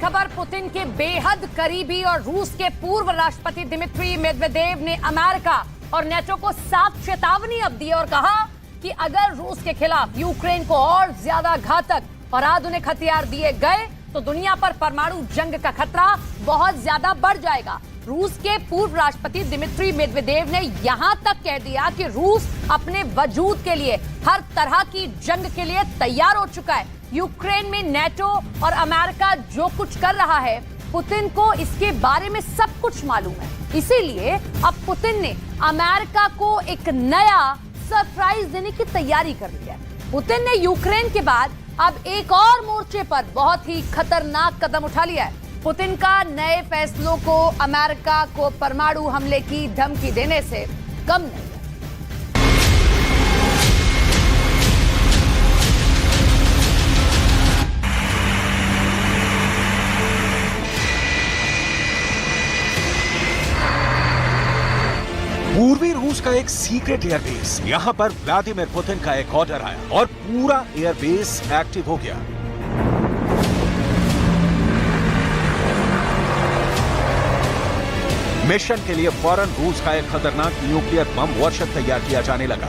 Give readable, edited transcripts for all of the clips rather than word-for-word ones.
खबर पुतिन के बेहद करीबी और रूस के पूर्व राष्ट्रपति दिमित्री मेदवेदेव ने अमेरिका और नेटो को साफ चेतावनी अब दी और कहा कि अगर रूस के खिलाफ यूक्रेन को और ज्यादा घातक और आधुनिक हथियार दिए गए तो दुनिया पर परमाणु जंग का खतरा बहुत ज्यादा बढ़ जाएगा। रूस के पूर्व राष्ट्रपति दिमित्री मेदवेदेव ने यहां तक कह दिया कि रूस अपने वजूद के लिए हर तरह की जंग के लिए तैयार हो चुका है। यूक्रेन में नेटो और अमेरिका जो कुछ कर रहा है, पुतिन को इसके बारे में सब कुछ मालूम है। इसीलिए अब पुतिन ने अमेरिका को एक नया सरप्राइज देने की तैयारी कर ली है। पुतिन ने यूक्रेन के बाद अब एक और मोर्चे पर बहुत ही खतरनाक कदम उठा लिया है। पुतिन का नए फैसलों को अमेरिका को परमाणु हमले की धमकी देने से कम नहीं है। पूर्वी रूस का एक सीक्रेट एयरबेस, यहां पर व्लादिमीर पुतिन का एक ऑर्डर आया और पूरा एयरबेस एक्टिव हो गया। मिशन के लिए फौरन रूस का एक खतरनाक न्यूक्लियर बम वर्षक तैयार किया जाने लगा।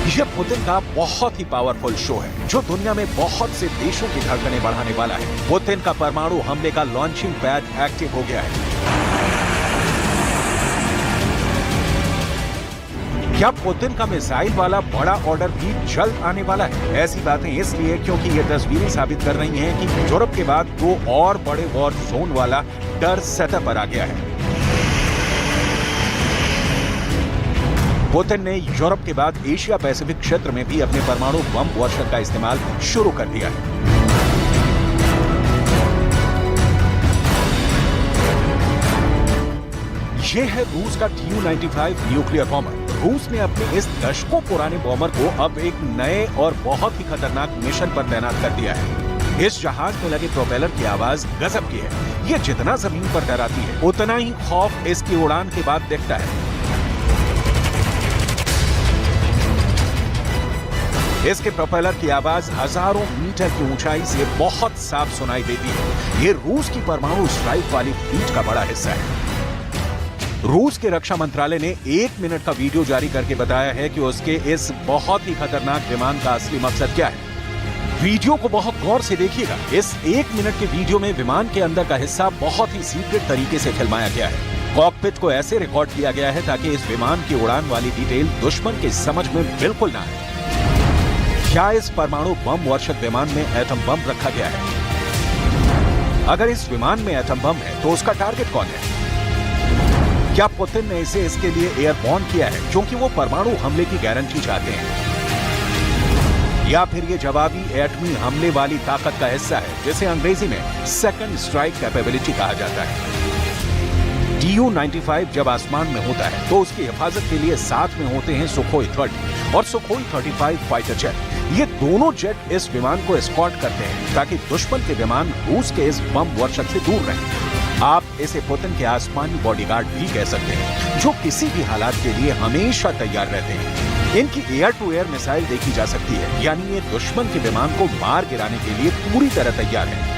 यह पुतिन का बहुत ही पावरफुल शो है जो दुनिया में बहुत से देशों की धड़कनें बढ़ाने वाला है। पुतिन का परमाणु हमले का लॉन्चिंग पैड एक्टिव हो गया है। क्या पुतिन का मिसाइल वाला बड़ा ऑर्डर भी जल्द आने वाला है? ऐसी बातें इसलिए क्योंकि ये तस्वीरें साबित कर रही हैं कि यूरोप के बाद दो और बड़े वॉर जोन वाला डर सतह पर आ गया है। पुतिन ने यूरोप के बाद एशिया पैसिफिक क्षेत्र में भी अपने परमाणु बम वर्षक का इस्तेमाल शुरू कर दिया है। यह है रूस का Tu-95 न्यूक्लियर बॉम्बर। रूस ने अपने इस दशकों पुराने बॉम्बर को अब एक नए और बहुत ही खतरनाक मिशन पर तैनात कर दिया है। इस जहाज में लगे प्रोपेलर की आवाज गजब की है। ये जितना जमीन पर डराती है, उतना ही खौफ इसकी उड़ान के बाद दिखता है। इसके प्रोपेलर की आवाज हजारों मीटर की ऊंचाई से बहुत साफ सुनाई देती है। ये रूस की परमाणु स्ट्राइक वाली फ्लीट का बड़ा हिस्सा है। रूस के रक्षा मंत्रालय ने 1 मिनट का वीडियो जारी करके बताया है कि उसके इस बहुत ही खतरनाक विमान का असली मकसद क्या है। वीडियो को बहुत गौर से देखिएगा। इस 1 मिनट के वीडियो में विमान के अंदर का हिस्सा बहुत ही सीक्रेट तरीके से फिल्माया गया है। कॉकपिट को ऐसे रिकॉर्ड किया गया है ताकि इस विमान की उड़ान वाली डिटेल दुश्मन के समझ में बिल्कुल ना आए। क्या इस परमाणु बम वर्षक विमान में एटम बम रखा गया है? अगर इस विमान में एटम बम है तो उसका टारगेट कौन है? क्या पुतिन ने इसे इसके लिए एयरबॉर्न किया है क्योंकि वो परमाणु हमले की गारंटी चाहते हैं? या फिर ये जवाबी एटमी हमले वाली ताकत का हिस्सा है जिसे अंग्रेजी में सेकंड स्ट्राइक कैपेबिलिटी कहा जाता है। Tu-95 जब आसमान में होता है तो उसकी हिफाजत के लिए साथ में होते हैं सुखोई 30 और सुखोई 35 फाइटर जेट। ये दोनों जेट इस विमान को एस्कॉर्ट करते हैं ताकि दुश्मन के विमान रूस के इस बम वर्षक से दूर रहें। आप इसे पुतिन के आसमानी बॉडीगार्ड भी कह सकते हैं जो किसी भी हालात के लिए हमेशा तैयार रहते हैं। इनकी एयर टू एयर मिसाइल देखी जा सकती है, यानी ये दुश्मन के विमान को मार गिराने के लिए पूरी तरह तैयार है।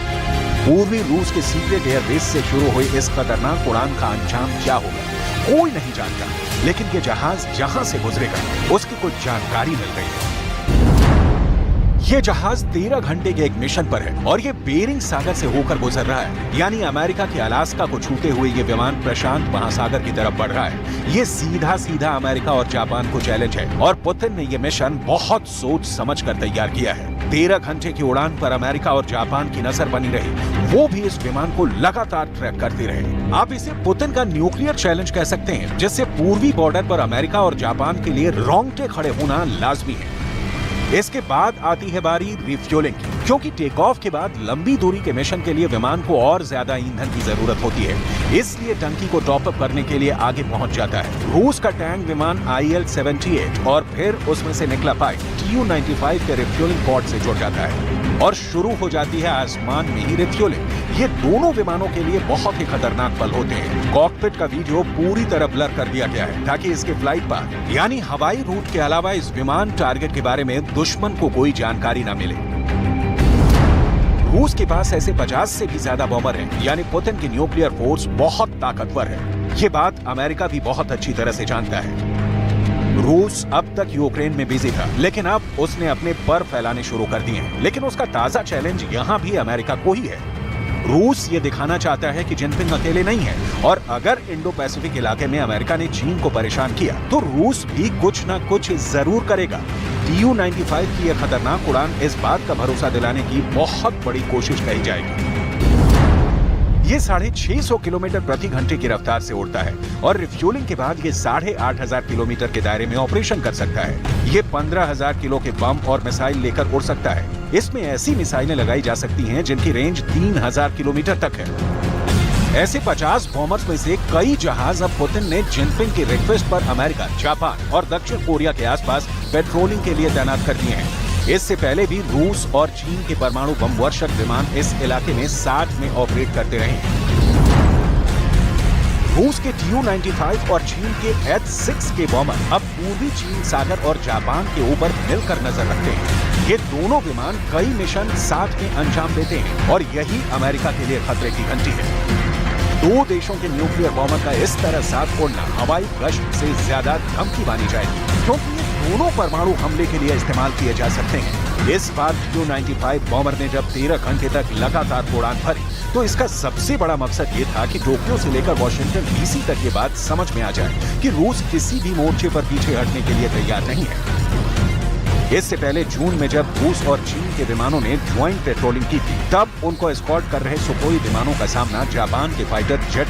पूर्वी रूस के सीक्रेट एयरबेस से शुरू हुई इस खतरनाक उड़ान का अंजाम क्या होगा कोई नहीं जानता, लेकिन ये जहाज जहां से गुजरेगा उसकी कुछ जानकारी मिल रही है। ये जहाज 13 घंटे के एक मिशन पर है और ये बेरिंग सागर से होकर गुजर रहा है, यानी अमेरिका के अलास्का को छूते हुए ये विमान प्रशांत महासागर की तरफ बढ़ रहा है। ये सीधा सीधा अमेरिका और जापान को चैलेंज है और पुतिन ने ये मिशन बहुत सोच समझ कर तैयार किया है। 13 घंटे की उड़ान पर अमेरिका और जापान की नजर बनी रही, वो भी इस विमान को लगातार ट्रैक करते रहे। आप इसे पुतिन का न्यूक्लियर चैलेंज कह सकते हैं, जिससे पूर्वी बॉर्डर पर अमेरिका और जापान के लिए रोंगटे खड़े होना लाजमी है। इसके बाद आती है बारी रिफ्यूलिंग की, क्योंकि टेक ऑफ के बाद लंबी दूरी के मिशन के लिए विमान को और ज्यादा ईंधन की जरूरत होती है, इसलिए टंकी को टॉप अप करने के लिए आगे पहुंच जाता है। रूस का टैंक विमान IL-78 और फिर उसमें से निकला पाइप Tu-95 के रिफ्यूलिंग पॉड से जुड़ जाता है और शुरू हो जाती है आसमान में ही रिफ्यूलिंग। ये दोनों विमानों के लिए बहुत ही खतरनाक पल होते हैं। कॉकपिट का वीडियो पूरी तरह ब्लर कर दिया गया है ताकि इसके फ्लाइट पाथ यानी हवाई रूट के अलावा इस विमान टारगेट के बारे में दुश्मन को कोई जानकारी न मिले। रूस के पास ऐसे 50 से भी ज्यादा बॉम्बर हैं, यानी पुतिन की न्यूक्लियर फोर्स बहुत ताकतवर है। ये बात अमेरिका भी बहुत अच्छी तरह से जानता है। रूस अब तक यूक्रेन में बिजी था, लेकिन अब उसने अपने पर फैलाने शुरू कर दिए हैं। लेकिन उसका ताजा चैलेंज यहाँ भी अमेरिका को ही है। रूस ये दिखाना चाहता है कि जिनपिंग अकेले नहीं है, और अगर इंडो पैसिफिक इलाके में अमेरिका ने चीन को परेशान किया तो रूस भी कुछ न कुछ जरूर करेगा। Tu-95 की यह खतरनाक उड़ान इस बात का भरोसा दिलाने की बहुत बड़ी कोशिश कही जाएगी। ये 650 किलोमीटर प्रति घंटे की रफ्तार से उड़ता है और रिफ्यूलिंग के बाद ये 8,500 किलोमीटर के दायरे में ऑपरेशन कर सकता है। ये 15,000 किलो के बम और मिसाइल लेकर उड़ सकता है। इसमें ऐसी मिसाइलें लगाई जा सकती हैं जिनकी रेंज 3,000 किलोमीटर तक है। ऐसे 50 बॉम्बर्स में से कई जहाज अब पुतिन ने जिनपिंग की रिक्वेस्ट पर अमेरिका, जापान और दक्षिण कोरिया के आसपास पेट्रोलिंग के लिए तैनात कर दिए हैं। इससे पहले भी रूस और चीन के परमाणु बम वर्षक विमान इस इलाके में साथ में ऑपरेट करते रहे हैं। रूस के Tu-95 और चीन के H-6 के बॉम्बर अब पूर्वी चीन सागर और जापान के ऊपर मिलकर नजर रखते हैं। ये दोनों विमान कई मिशन साथ में अंजाम देते हैं और यही अमेरिका के लिए खतरे की घंटी है। दो देशों के न्यूक्लियर बॉम्बर का इस तरह साथ छोड़ना हवाई गश्त से ज्यादा धमकी मानी जाएगी, क्योंकि ये दोनों परमाणु हमले के लिए इस्तेमाल किए जा सकते हैं। इस बार Tu-95 बॉम्बर ने जब 13 घंटे तक लगातार उड़ान भरी तो इसका सबसे बड़ा मकसद ये था कि टोक्यो से लेकर वॉशिंगटन डीसी तक ये बात समझ में आ जाए कि रूस किसी भी मोर्चे पर पीछे हटने के लिए तैयार नहीं है। इससे पहले जून में जब रूस और चीन के विमानों ने ज्वाइंट पेट्रोलिंग की थी, तब उनको एस्कॉर्ट कर रहे सुखोई विमानों का सामना जापान के फाइटर जेट